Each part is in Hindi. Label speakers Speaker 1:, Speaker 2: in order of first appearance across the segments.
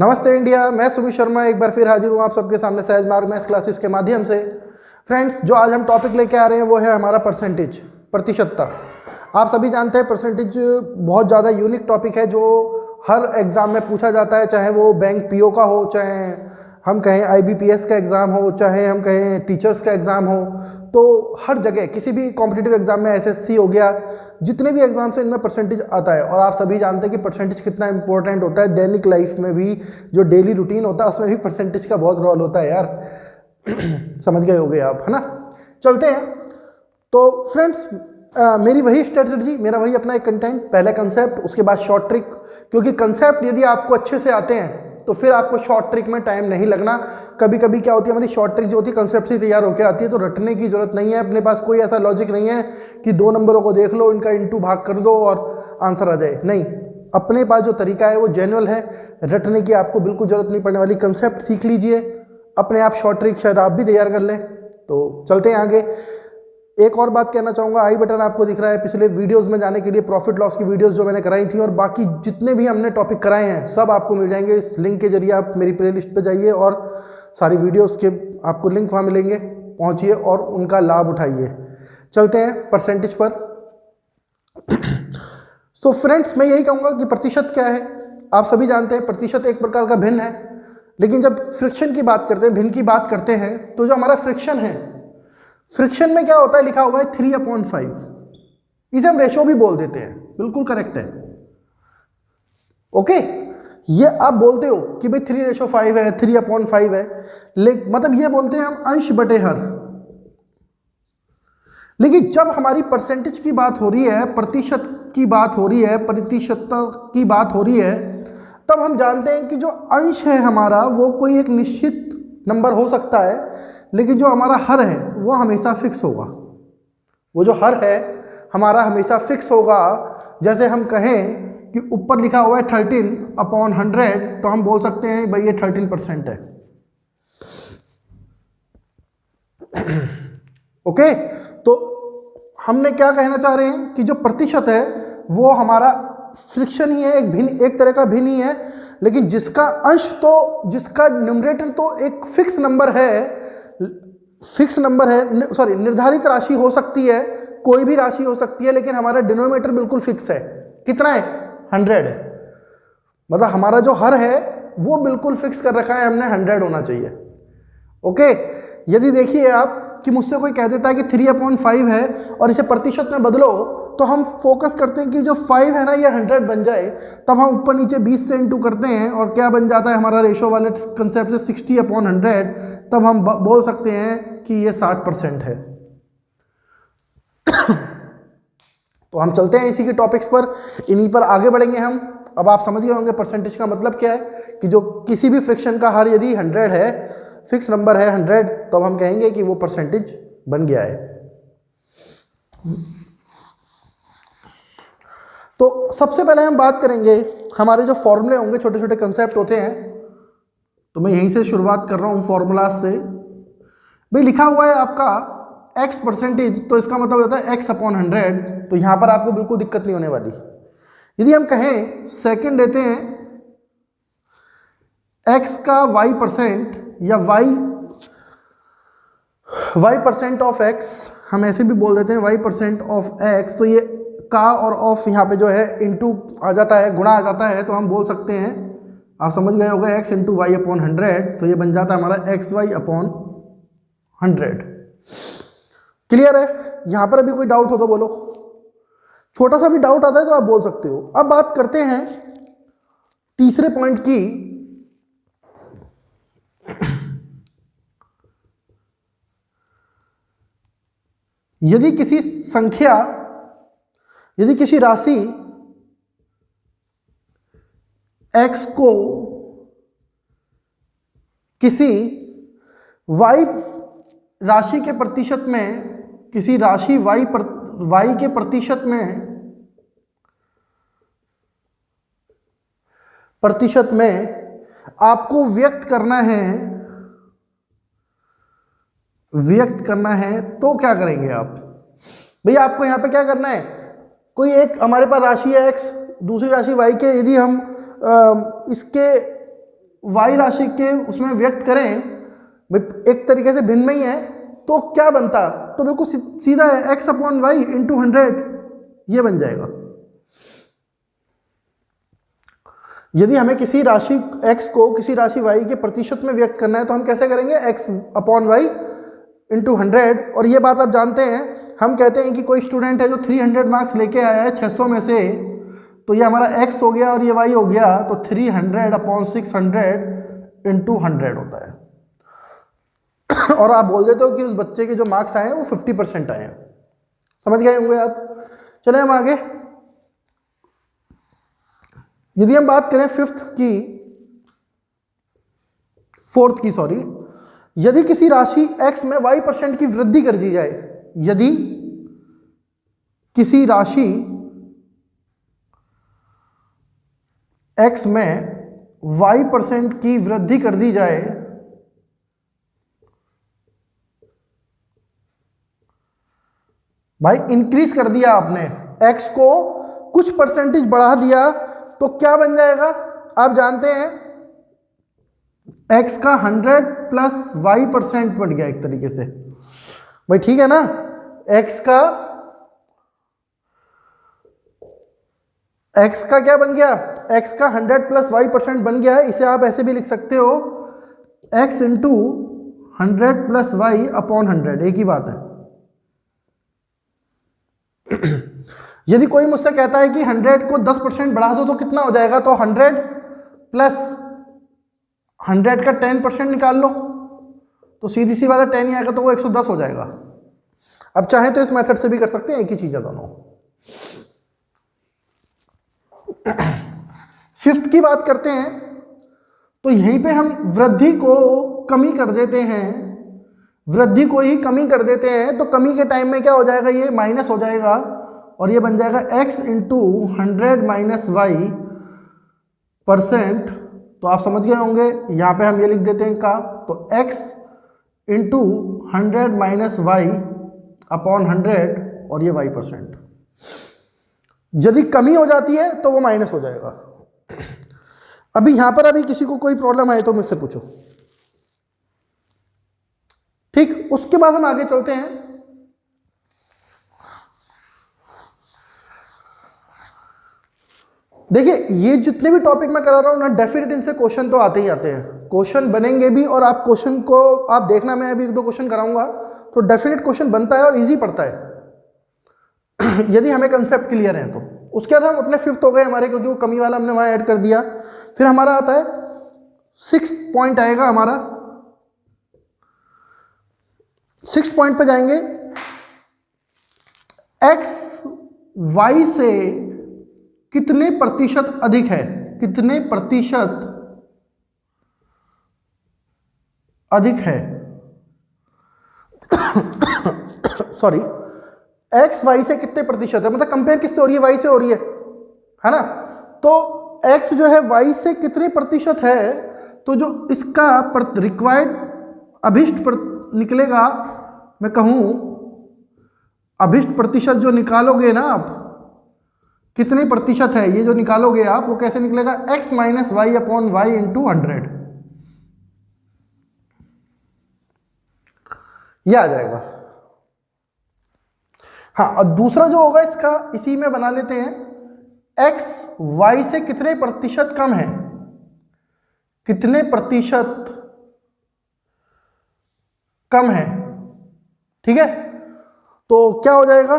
Speaker 1: नमस्ते इंडिया, मैं सुमित शर्मा एक बार फिर हाजिर हूँ आप सबके सामने सहज मार्ग मैथ्स क्लासेस के माध्यम से। फ्रेंड्स, जो आज हम टॉपिक लेके आ रहे हैं वो है हमारा परसेंटेज, प्रतिशतता। आप सभी जानते हैं परसेंटेज बहुत ज़्यादा यूनिक टॉपिक है जो हर एग्ज़ाम में पूछा जाता है, चाहे वो बैंक पीओ का हो, चाहे हम कहें आईबीपीएस का एग्ज़ाम हो, चाहे हम कहें टीचर्स का एग्ज़ाम हो। तो हर जगह किसी भी कॉम्पिटिटिव एग्ज़ाम में एसएससी हो गया, जितने भी एग्जाम्स हैं इनमें परसेंटेज आता है। और आप सभी जानते हैं कि परसेंटेज कितना इंपॉर्टेंट होता है। दैनिक लाइफ में भी जो डेली रूटीन होता है उसमें भी परसेंटेज का बहुत रोल होता है यार। समझ गए होंगे आप, है ना। चलते हैं। तो फ्रेंड्स, मेरी वही स्ट्रेटजी, मेरा वही अपना एक कंटेंट, पहले कंसेप्ट, उसके बाद शॉर्ट ट्रिक। क्योंकि कंसेप्ट यदि आपको अच्छे से आते हैं तो फिर आपको शॉर्ट ट्रिक में टाइम नहीं लगना। कभी कभी क्या होती है, हमारी शॉर्ट ट्रिक जो होती है कंसेप्ट से तैयार होकर आती है, तो रटने की जरूरत नहीं है। अपने पास कोई ऐसा लॉजिक नहीं है कि दो नंबरों को देख लो, इनका इंटू भाग कर दो और आंसर आ जाए। नहीं, अपने पास जो तरीका है वो जेन्युइन है, रटने की आपको बिल्कुल जरूरत नहीं पड़ने वाली। कंसेप्ट सीख लीजिए, अपने आप शॉर्ट ट्रिक शायद आप भी तैयार कर लें। तो चलते हैं आगे। एक और बात कहना चाहूँगा, आई बटन आपको दिख रहा है पिछले वीडियोस में जाने के लिए, प्रॉफिट लॉस की वीडियोस जो मैंने कराई थी और बाकी जितने भी हमने टॉपिक कराए हैं सब आपको मिल जाएंगे इस लिंक के जरिए। आप मेरी प्लेलिस्ट पे जाइए और सारी वीडियोस के आपको लिंक वहाँ मिलेंगे, पहुँचिए और उनका लाभ उठाइए। चलते हैं परसेंटेज पर। तो फ्रेंड्स, मैं यही कहूँगा कि प्रतिशत क्या है। आप सभी जानते हैं प्रतिशत एक प्रकार का भिन्न है, लेकिन जब फ्रिक्शन की बात करते हैं, भिन्न की बात करते हैं, तो जो हमारा फ्रिक्शन है, फ्रिक्शन में क्या होता है, लिखा हुआ है 3/5। इसे हम रेशो भी बोल देते हैं, बिल्कुल करेक्ट है। ओके, ये आप बोलते हो कि भाई 3/5 है, 3/5 है, मतलब ये बोलते हैं हम अंश बटे हर। लेकिन जब हमारी परसेंटेज की बात हो रही है, प्रतिशत की बात हो रही है, प्रतिशतता की बात हो रही है, तब हम जानते हैं कि जो अंश है हमारा वो कोई एक निश्चित नंबर हो सकता है, लेकिन जो हमारा हर है वो हमेशा फिक्स होगा। वो जो हर है हमारा हमेशा फिक्स होगा। जैसे हम कहें कि ऊपर लिखा हुआ है 13/100, तो हम बोल सकते हैं भाई ये 13% है। ओके, तो हमने क्या कहना चाह रहे हैं कि जो प्रतिशत है वो हमारा फ्रिक्शन ही है, एक तरह का भिन्न ही है, लेकिन जिसका अंश तो, जिसका न्यूमरेटर तो एक फिक्स नंबर है, सॉरी, निर्धारित राशि हो सकती है, कोई भी राशि हो सकती है, लेकिन हमारा डिनोमिनेटर बिल्कुल फिक्स है। कितना है? 100 है। मतलब हमारा जो हर है वो बिल्कुल फिक्स कर रखा है हमने, 100 होना चाहिए। ओके, यदि देखिए आप कि मुझसे कोई कह देता है कि 3/5 है और इसे प्रतिशत में बदलो, तो हम फोकस करते हैं कि जो 5 है ना ये 100 बन जाए। तब हम ऊपर नीचे 20 से इंटू करते हैं और क्या बन जाता है हमारा रेशो वाले कंसेप्ट से 60/100। तब हम बोल सकते हैं कि ये 60% है। तो हम चलते हैं इसी के टॉपिक्स पर, इन्हीं पर आगे बढ़ेंगे हम। अब आप समझ गए होंगे परसेंटेज का मतलब क्या है, कि जो किसी भी फ्रिक्शन का हर यदि 100 है, फिक्स नंबर है 100, तो अब हम कहेंगे कि वो परसेंटेज बन गया है। तो सबसे पहले हम बात करेंगे, हमारे जो फॉर्मूले होंगे, छोटे छोटे कंसेप्ट होते हैं, तो मैं यहीं से शुरुआत कर रहा हूं फॉर्मूलाज से। भाई लिखा हुआ है आपका x परसेंटेज, तो इसका मतलब होता है x/100। तो यहां पर आपको बिल्कुल दिक्कत नहीं होने वाली। यदि हम कहें सेकंड देते हैं x का y% या y% ऑफ x, हम ऐसे भी बोल देते हैं y% ऑफ x, तो ये का और ऑफ यहाँ पे जो है इंटू आ जाता है, गुणा आ जाता है, तो हम बोल सकते हैं, आप समझ गए होंगे, x × y/100, तो ये बन जाता है हमारा xy/100। क्लियर है? यहाँ पर अभी कोई डाउट हो तो बोलो, छोटा सा भी डाउट आता है तो आप बोल सकते हो। अब बात करते हैं तीसरे पॉइंट की। यदि किसी राशि x को किसी y राशि के प्रतिशत में, किसी राशि y के प्रतिशत में आपको व्यक्त करना है, तो क्या करेंगे आप? भैया आपको यहां पे क्या करना है, कोई एक हमारे पास राशि है x, दूसरी राशि y के, यदि हम इसके y राशि के उसमें व्यक्त करें, एक तरीके से भिन्न में ही है, तो क्या बनता? तो बिल्कुल सीधा है, x अपॉन वाई इंटू 100, ये बन जाएगा। यदि हमें किसी राशि x को किसी राशि y के प्रतिशत में व्यक्त करना है तो हम कैसे करेंगे? x upon Y into 100। और ये बात आप जानते हैं, हम कहते हैं कि कोई स्टूडेंट है जो 300 मार्क्स लेके आया है 600 में से, तो ये हमारा x हो गया और ये y हो गया, तो 300 अपॉन 600 इंटू 100 होता है। और आप बोल देते हो कि उस बच्चे के जो मार्क्स आए हैं वो 50% आए हैं। समझ गए होंगे आप। चले हम आगे। यदि हम बात करें फोर्थ की सॉरी, यदि किसी राशि x में y% की वृद्धि कर दी जाए, यदि किसी राशि x में y% की वृद्धि कर दी जाए, भाई इंक्रीज कर दिया आपने, x को कुछ परसेंटेज बढ़ा दिया, तो क्या बन जाएगा? आप जानते हैं x का 100 प्लस y% बन गया एक तरीके से, भाई ठीक है ना। x का क्या बन गया? x का 100 प्लस y% बन गया है। इसे आप ऐसे भी लिख सकते हो, x into 100 plus Y upon 100, एक ही बात है। यदि कोई मुझसे कहता है कि 100 को 10% बढ़ा दो तो कितना हो जाएगा, तो 100 प्लस 100 का 10% निकाल लो, तो सीधी सी बात है 10 ही आएगा, तो वो 110 हो जाएगा। अब चाहे तो इस मेथड से भी कर सकते हैं, एक ही चीज है दोनों। फिफ्थ की बात करते हैं, तो यहीं पे हम वृद्धि को कमी कर देते हैं, वृद्धि को ही कमी कर देते हैं, तो कमी के टाइम में क्या हो जाएगा? ये माइनस हो जाएगा और ये बन जाएगा x इंटू 100 माइनस वाई %। तो आप समझ गए होंगे, यहाँ पे हम ये लिख देते हैं का, तो x into 100 minus Y upon 100 और ये y%। यदि कमी हो जाती है तो वो माइनस हो जाएगा। अभी यहाँ पर अभी किसी को कोई प्रॉब्लम आए तो मुझसे पूछो, ठीक। उसके बाद हम आगे चलते हैं। देखिए, ये जितने भी टॉपिक मैं करा रहा हूं ना, डेफिनेट इनसे क्वेश्चन तो आते ही आते हैं, क्वेश्चन बनेंगे भी, और आप क्वेश्चन को आप देखना, मैं अभी 1-2 क्वेश्चन कराऊंगा तो डेफिनेट क्वेश्चन बनता है और इजी पड़ता है यदि हमें कंसेप्ट क्लियर है तो। उसके बाद हम अपने फिफ्थ हो गए हमारे, क्योंकि वो कमी वाला हमने वहां ऐड कर दिया। फिर हमारा आता है 6th पॉइंट आएगा हमारा। 6th पॉइंट पे जाएंगे, x y से कितने प्रतिशत अधिक है, कितने प्रतिशत अधिक है सॉरी, x y से कितने प्रतिशत है, मतलब कंपेयर किससे हो रही है? y से हो रही है ना। तो x जो है y से कितने प्रतिशत है, तो जो इसका रिक्वायर्ड अभिष्ट निकलेगा, मैं कहूं अभिष्ट प्रतिशत जो निकालोगे ना आप, कितने प्रतिशत है ये जो निकालोगे आप, वो कैसे निकलेगा? x minus Y upon Y into 100, ये आ जाएगा। हाँ, और दूसरा जो होगा इसका, इसी में बना लेते हैं, x y से कितने प्रतिशत कम है, कितने प्रतिशत कम है, ठीक है। तो क्या हो जाएगा?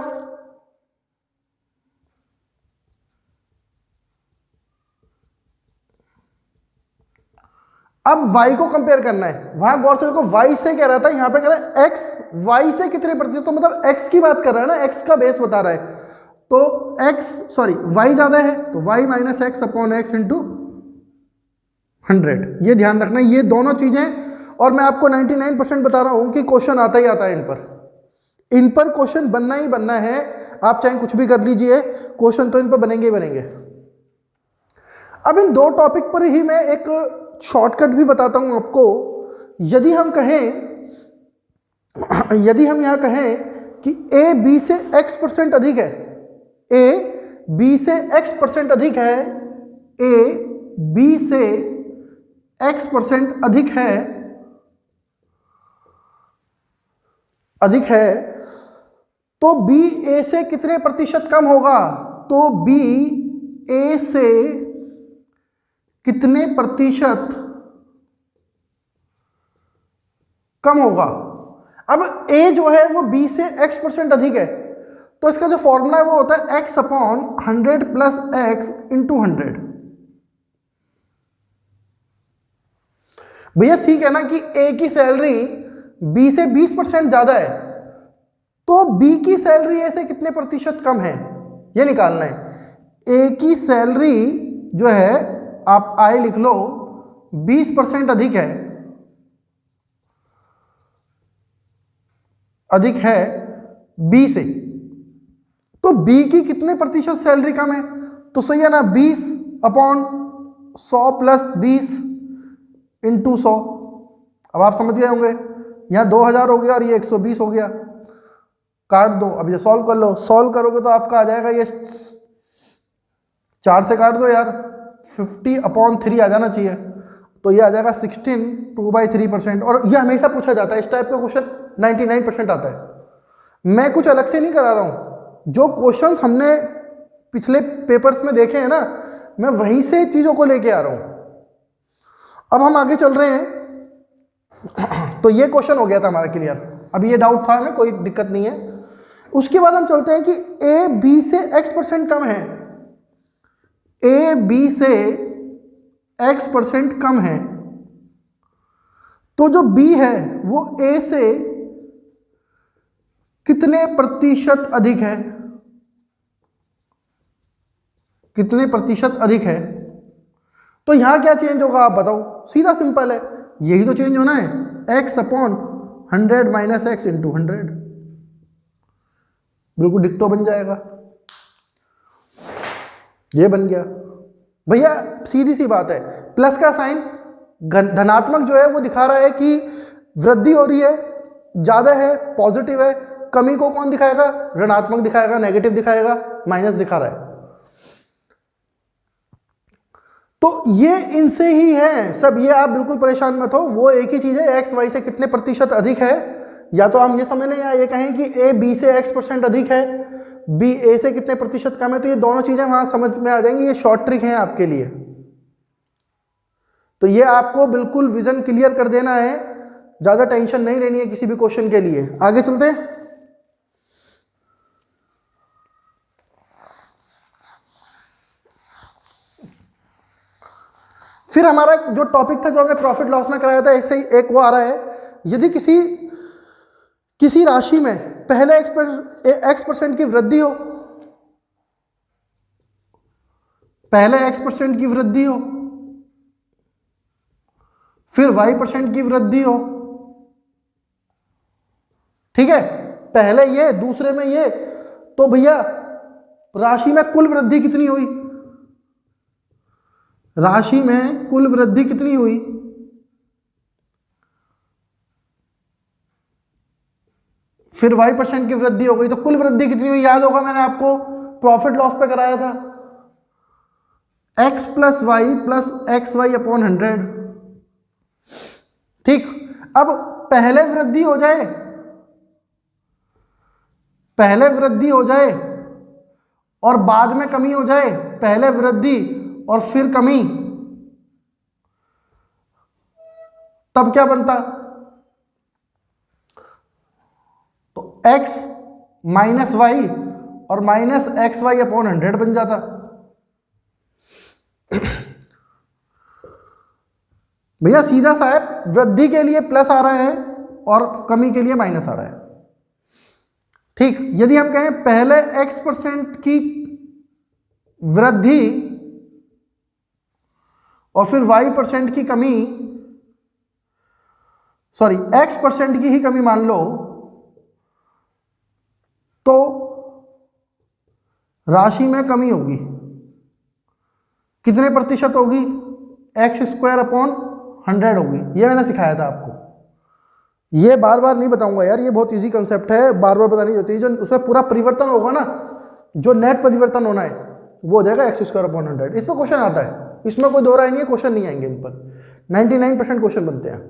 Speaker 1: अब y को कंपेयर करना है, वहां गौर से देखो, y से कह रहा था, यहां पे कह रहा है x y से कितने प्रतिशत, तो मतलब x की बात कर रहा है ना, x का बेस बता रहा है, तो y ज्यादा है तो y minus x upon x into 100, ये ध्यान रखना, ये दोनों चीजें। और मैं आपको 99% बता रहा हूं कि क्वेश्चन आता ही आता है इन पर क्वेश्चन बनना ही बनना है, आप चाहे कुछ भी कर लीजिए, क्वेश्चन तो इन पर बनेंगे ही बनेंगे। अब इन 2 टॉपिक पर ही मैं एक शॉर्टकट भी बताता हूं आपको। यदि हम यहां कहें कि a b से x% अधिक है, a b से x% अधिक है, a b से x% अधिक है तो b a से कितने प्रतिशत कम होगा? तो b a से कितने प्रतिशत कम होगा? अब a जो है वो b से x% अधिक है, तो इसका जो फॉर्मूला है वो होता है x upon 100 plus x into 100। भैया ठीक है ना कि a की सैलरी b से 20% ज्यादा है, तो b की सैलरी a से कितने प्रतिशत कम है ये निकालना है। a की सैलरी जो है आप I लिख लो 20% अधिक है b से, तो b की कितने प्रतिशत सैलरी कम है? तो सही है ना, 20 अपॉन 100 प्लस 20 इंटू 100। अब आप समझ गए होंगे, यहाँ 2000 हो गया और ये 120 हो गया, काट दो। अब ये सॉल्व कर लो, सॉल्व करोगे तो आपका आ जाएगा, ये 4 से काट दो यार, 50 अपॉन 3 आ जाना चाहिए, तो ये आ जाएगा 16 2/3%। और ये हमेशा पूछा जाता है, इस टाइप का क्वेश्चन 99% आता है। मैं कुछ अलग से नहीं करा रहा हूँ, जो क्वेश्चंस हमने पिछले पेपर्स में देखे हैं ना, मैं वहीं से चीज़ों को लेके आ रहा हूँ। अब हम आगे चल रहे हैं, तो ये क्वेश्चन हो गया था हमारा क्लियर। अब ये डाउट था हमें, कोई दिक्कत नहीं है। उसके बाद हम चलते हैं कि a b से x% कम है, a b से x% कम है, तो जो b है वो a से कितने प्रतिशत अधिक है? कितने प्रतिशत अधिक है? तो यहां क्या चेंज होगा आप बताओ? सीधा सिंपल है, यही तो चेंज होना है, x upon 100 minus x into 100, बिल्कुल डिक्टो बन जाएगा। ये बन गया भैया, सीधी सी बात है। प्लस का साइन धनात्मक जो है वो दिखा रहा है कि वृद्धि हो रही है, ज्यादा है, पॉजिटिव है। कमी को कौन दिखाएगा? ऋणात्मक दिखाएगा, नेगेटिव दिखाएगा, माइनस दिखा रहा है। तो ये इनसे ही है सब, ये आप बिल्कुल परेशान मत हो, वो एक ही चीज है, एक्स वाई से कितने प्रतिशत अधिक है। या तो हम ये समझ लें या ये कहें कि ए बी से x% अधिक है, बी ए से कितने प्रतिशत कम है, तो ये दोनों चीजें वहां समझ में आ जाएंगी। ये शॉर्ट ट्रिक है आपके लिए, तो ये आपको बिल्कुल विजन क्लियर कर देना है, ज्यादा टेंशन नहीं लेनी है किसी भी क्वेश्चन के लिए। आगे चलते हैं। फिर हमारा जो टॉपिक था, जो हमने प्रॉफिट लॉस में कराया था, ऐसे ही एक वो आ रहा है, यदि किसी राशि में पहले x% की वृद्धि हो, पहले x% की वृद्धि हो, फिर y% की वृद्धि हो, ठीक है, पहले ये दूसरे में ये, तो भैया राशि में कुल वृद्धि कितनी हुई? राशि में कुल वृद्धि कितनी हुई? फिर y% की वृद्धि हो गई, तो कुल वृद्धि कितनी हुई? याद होगा मैंने आपको प्रॉफिट लॉस पे कराया था, x plus Y plus X Y upon 100। ठीक, अब पहले वृद्धि हो जाए, पहले वृद्धि हो जाए और बाद में कमी हो जाए, पहले वृद्धि और फिर कमी, तब क्या बनता? तो x माइनस वाई और माइनस एक्स वाई अपॉन 100 बन जाता। भैया सीधा सा है, वृद्धि के लिए प्लस आ रहा है और कमी के लिए माइनस आ रहा है। ठीक, यदि हम कहें पहले x% की वृद्धि और फिर y% की कमी, सॉरी x% की ही कमी मान लो, तो राशि में कमी होगी, कितने प्रतिशत होगी? x² अपॉन 100 होगी। ये मैंने सिखाया था आपको, ये बार बार नहीं बताऊंगा यार, ये बहुत इजी कंसेप्ट है, बार बार बतानी होती है। जो उसमें पूरा परिवर्तन होगा ना, जो नेट परिवर्तन होना है वो हो जाएगा x² अपॉन 100। इस पर क्वेश्चन आता है, इसमें कोई दो राय नहीं है, क्वेश्चन नहीं आएंगे इन पर। 99% क्वेश्चन बनते हैं।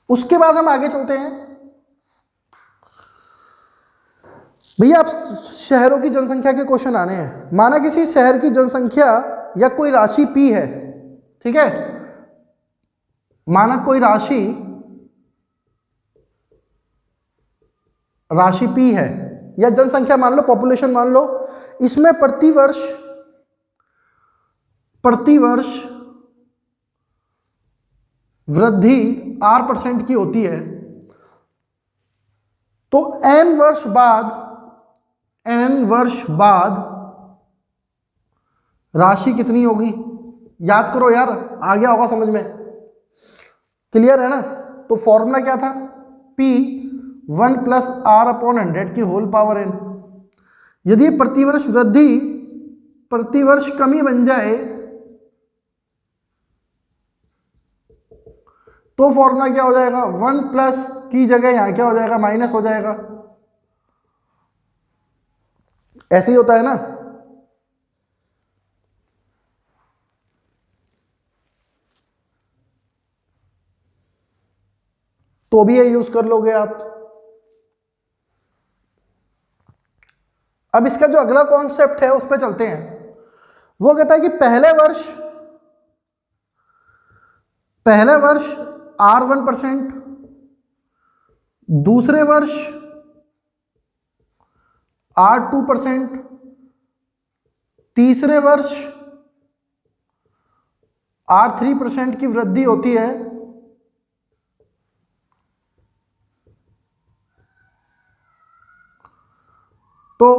Speaker 1: उसके बाद हम आगे चलते हैं। भैया आप शहरों की जनसंख्या के क्वेश्चन आने हैं। माना किसी शहर की जनसंख्या या कोई राशि P है, ठीक है, माना कोई राशि P है या जनसंख्या मान लो, पॉपुलेशन मान लो, इसमें प्रति वर्ष वृद्धि R% की होती है, तो n वर्ष बाद राशि कितनी होगी? याद करो यार, आ गया होगा समझ में, क्लियर है ना? तो फॉर्मूला क्या था? P 1 + R/100 की होल पावर n। यदि प्रतिवर्ष वृद्धि प्रतिवर्ष कमी बन जाए तो फॉर्मूला क्या हो जाएगा? 1 प्लस की जगह यहां क्या हो जाएगा? माइनस हो जाएगा। ऐसे ही होता है ना? तो भी ये यूज कर लोगे आप। अब इसका जो अगला कॉन्सेप्ट है उस पर चलते हैं। वो कहता है कि पहले वर्ष R1%, दूसरे वर्ष R2%, तीसरे वर्ष R3% की वृद्धि होती है, तो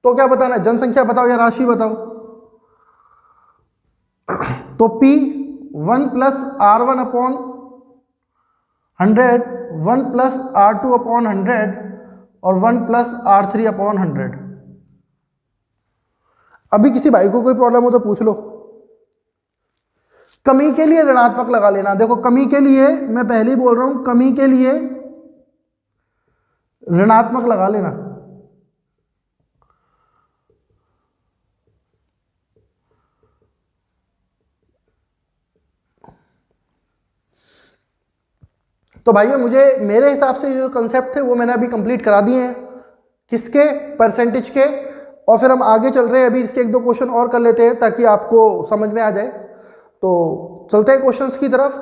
Speaker 1: क्या बताना है? जनसंख्या बताओ या राशि बताओ। तो P 1 + R1/100, 1 + R2/100 और 1 + R3/100। अभी किसी भाई को कोई प्रॉब्लम हो तो पूछ लो। कमी के लिए ऋणात्मक लगा लेना। देखो कमी के लिए मैं पहले ही बोल रहा हूं, कमी के लिए ऋणात्मक लगा लेना। तो भाइयों मेरे हिसाब से जो कंसेप्ट थे वो मैंने अभी कंप्लीट करा दिए हैं। किसके? परसेंटेज के। और फिर हम आगे चल रहे हैं, अभी इसके 1-2 क्वेश्चन और कर लेते हैं ताकि आपको समझ में आ जाए। तो चलते हैं क्वेश्चंस की तरफ।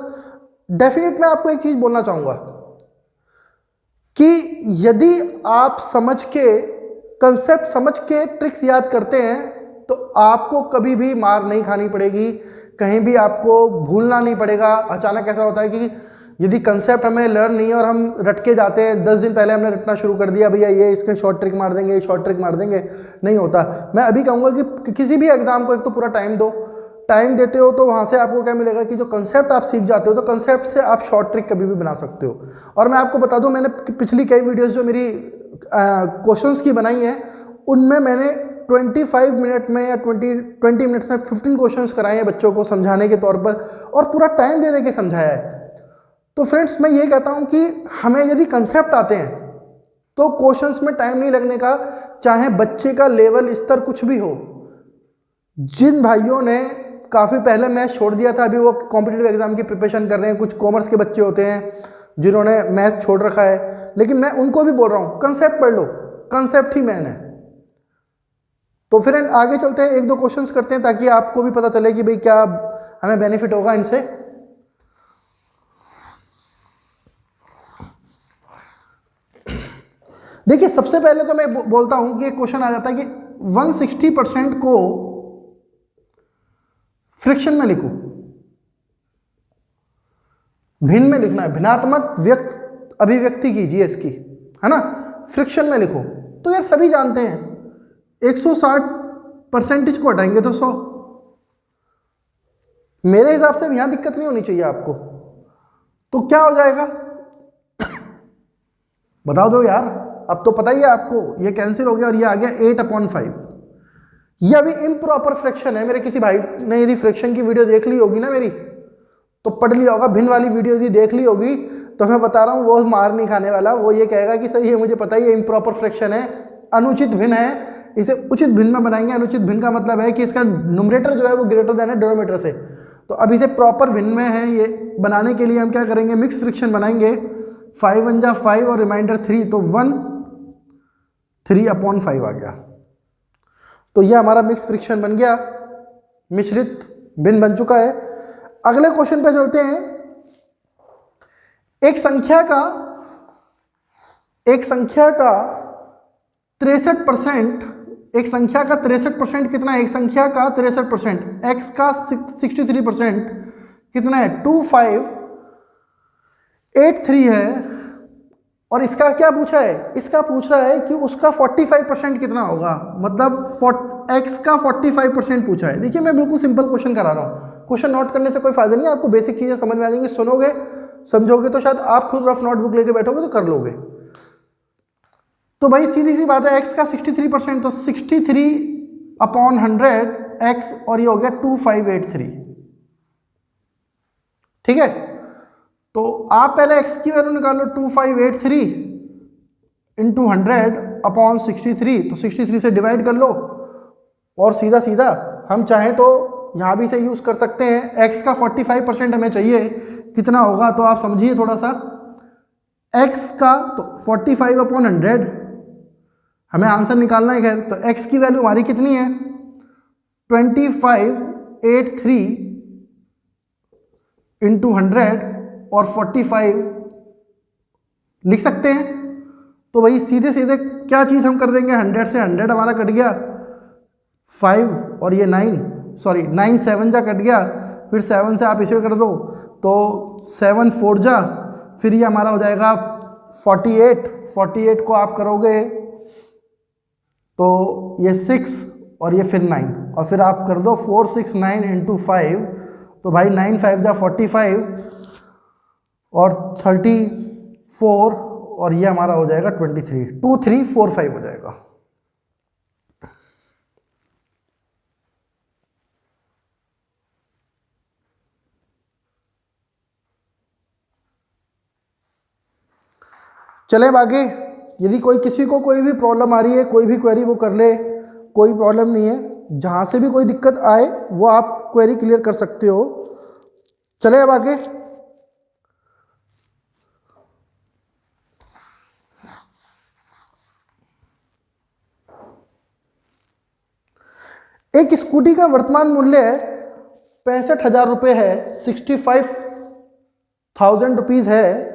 Speaker 1: डेफिनेट मैं आपको एक चीज बोलना चाहूंगा कि यदि आप कंसेप्ट समझ के ट्रिक्स याद करते हैं तो आपको कभी भी मार नहीं खानी पड़ेगी, कहीं भी आपको भूलना नहीं पड़ेगा। अचानक ऐसा होता है कि यदि कंसेप्ट हमें लर्न नहीं है और हम रट के जाते हैं, 10 दिन पहले हमने रटना शुरू कर दिया, भैया ये इसके शॉर्ट ट्रिक मार देंगे, शॉर्ट ट्रिक मार देंगे, नहीं होता। मैं अभी कहूँगा कि किसी भी एग्जाम को एक तो पूरा टाइम दो। टाइम देते हो तो वहाँ से आपको क्या मिलेगा कि जो कंसेप्ट आप सीख जाते हो तो कंसेप्ट से आप शॉर्ट ट्रिक कभी भी बना सकते हो। और मैं आपको बता दूँ, मैंने पिछली कई वीडियोज़ जो मेरी क्वेश्चंस की बनाई हैं उनमें मैंने 25 मिनट में या 20 मिनट्स में 15 क्वेश्चंस कराए हैं बच्चों को समझाने के तौर पर, और पूरा टाइम दे के समझाया है। तो फ्रेंड्स मैं ये कहता हूँ कि हमें यदि कंसेप्ट आते हैं तो क्वेश्चंस में टाइम नहीं लगने का, चाहे बच्चे का लेवल स्तर कुछ भी हो। जिन भाइयों ने काफ़ी पहले मैथ्स छोड़ दिया था, अभी वो कॉम्पिटिटिव एग्जाम की प्रिपरेशन कर रहे हैं, कुछ कॉमर्स के बच्चे होते हैं जिन्होंने मैथ्स छोड़ रखा है, लेकिन मैं उनको भी बोल रहा हूँ कंसेप्ट पढ़ लो, कंसेप्ट ही मेन है। तो फिर आगे चलते हैं, 1-2 क्वेश्चंस करते हैं ताकि आपको भी पता चले कि भाई क्या हमें बेनिफिट होगा इनसे। देखिए सबसे पहले तो मैं बोलता हूं कि एक क्वेश्चन आ जाता है कि 160% को फ्रिक्शन में लिखो। भिन्न में लिखना है, भिन्नात्मक अभिव्यक्ति कीजिए इसकी, है ना, फ्रिक्शन में लिखो। तो यार सभी जानते हैं 160% को हटाएंगे तो 100। मेरे हिसाब से यहां दिक्कत नहीं होनी चाहिए आपको। तो क्या हो जाएगा बता दो यार, अब तो पता ही है आपको, ये कैंसिल हो गया और ये आ गया 8/5। ये अभी इम्प्रॉपर फ्रैक्शन है। मेरे किसी भाई ने यदि फ्रैक्शन की वीडियो देख ली होगी ना मेरी, तो पढ़ लिया होगा, भिन्न वाली वीडियो यदि देख ली होगी, तो मैं बता रहा हूँ वो मार नहीं खाने वाला। वो ये कहेगा कि सर ये मुझे पता ही है इम्प्रॉपर फ्रैक्शन है, अनुचित भिन्न है, इसे उचित भिन्न में बनाएंगे। अनुचित भिन्न का मतलब है कि इसका न्यूमरेटर जो है वो ग्रेटर देन है डिनोमिनेटर से। तो अब इसे प्रॉपर भिन्न में है ये बनाने के लिए हम क्या करेंगे, मिक्स फ्रिक्शन बनाएंगे। 5 1 जा 5 और रिमाइंडर 3, तो 1 3/5 आ गया। तो यह हमारा मिक्स फ्रिक्शन बन गया, मिश्रित भिन्न बन चुका है। अगले क्वेश्चन पे चलते हैं। एक संख्या का 63%, एक संख्या का 63% कितना है? एक संख्या का 63%, x का 63% कितना है? 2583 है। और इसका क्या पूछा है? इसका पूछ रहा है कि उसका 45% कितना होगा, मतलब x का 45% पूछा है। देखिए मैं बिल्कुल सिंपल क्वेश्चन करा रहा हूँ, क्वेश्चन नोट करने से कोई फायदा नहीं है, आपको बेसिक चीज़ें समझ में आ जाएंगी। सुनोगे समझोगे तो शायद आप खुद रफ नोटबुक लेके बैठोगे तो कर लोगे। तो भाई सीधी सी बात है, x का 63%, तो 63/100 x, और ये हो गया 2583। ठीक है, तो आप पहले x की वैल्यू निकाल लो, 2583 इंटू 100/63, तो 63 से डिवाइड कर लो। और सीधा सीधा हम चाहें तो यहाँ भी से यूज़ कर सकते हैं। x का 45% हमें चाहिए, कितना होगा? तो आप समझिए थोड़ा सा, x का तो 45/100 हमें आंसर निकालना है। खैर तो x की वैल्यू हमारी कितनी है? 2583 इंटू 100 और 45 लिख सकते हैं। तो भाई सीधे सीधे क्या चीज़ हम कर देंगे, 100 से 100 हमारा कट गया, 5 और ये 9 7 जा कट गया, फिर 7 से आप इसे कर दो तो 7 4 जा, फिर ये हमारा हो जाएगा 48 को आप करोगे तो ये 6 और ये फिर 9, और फिर आप कर दो 469 इंटू 5, तो भाई 9 5 जा 45 और 34, और ये हमारा हो जाएगा 2345 हो जाएगा। चले अब आगे। यदि किसी को कोई भी प्रॉब्लम आ रही है, कोई भी क्वेरी वो कर ले, कोई प्रॉब्लम नहीं है। जहाँ से भी कोई दिक्कत आए वो आप क्वेरी क्लियर कर सकते हो। चले अब आगे। एक स्कूटी का वर्तमान मूल्य 65,000 रुपये है, 65,000 रुपीज़ है।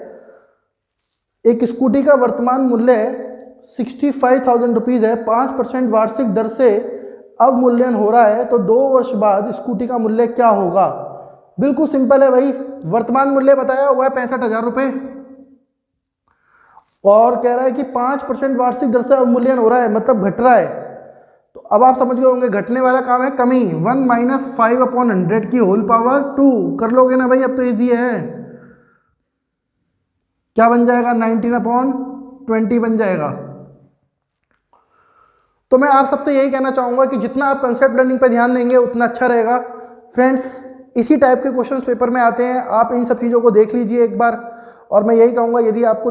Speaker 1: एक स्कूटी का वर्तमान मूल्य 65,000 रुपीज़ है, 5% वार्षिक दर से अवमूल्यन हो रहा है, तो 2 वर्ष बाद स्कूटी का मूल्य क्या होगा? बिल्कुल सिंपल है भाई, वर्तमान मूल्य बताया हुआ है 65,000 रुपये, और कह रहा है कि 5% वार्षिक दर से अवमूल्यन हो रहा है, मतलब घट रहा है। तो अब आप समझ गए होंगे घटने वाला काम है कमी। 1 - 5/100 की होल पावर 2 कर लोगे ना भाई, अब तो ईजी है। क्या बन जाएगा? 19/20 बन जाएगा। तो मैं आप सबसे यही कहना चाहूँगा कि जितना आप कंसेप्ट लर्निंग पे ध्यान देंगे उतना अच्छा रहेगा। फ्रेंड्स, इसी टाइप के क्वेश्चंस पेपर में आते हैं, आप इन सब चीज़ों को देख लीजिए एक बार। और मैं यही कहूँगा, यदि आपको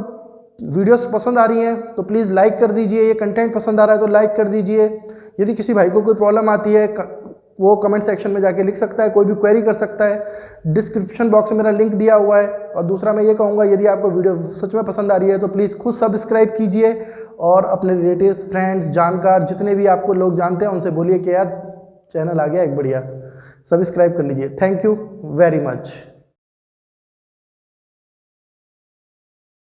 Speaker 1: वीडियोस पसंद आ रही हैं तो प्लीज़ लाइक कर दीजिए, ये कंटेंट पसंद आ रहा है तो लाइक कर दीजिए। यदि किसी भाई को कोई प्रॉब्लम आती है वो कमेंट सेक्शन में जाके लिख सकता है, कोई भी क्वेरी कर सकता है। डिस्क्रिप्शन बॉक्स में मेरा लिंक दिया हुआ है। और दूसरा मैं ये कहूँगा, यदि आपको वीडियो सच में पसंद आ रही है तो प्लीज़ खुद सब्सक्राइब कीजिए, और अपने रिलेटिव्स, फ्रेंड्स, जानकार, जितने भी आपको लोग जानते हैं उनसे बोलिए कि यार चैनल आ गया एक बढ़िया, सब्सक्राइब कर लीजिए। Thank you very much.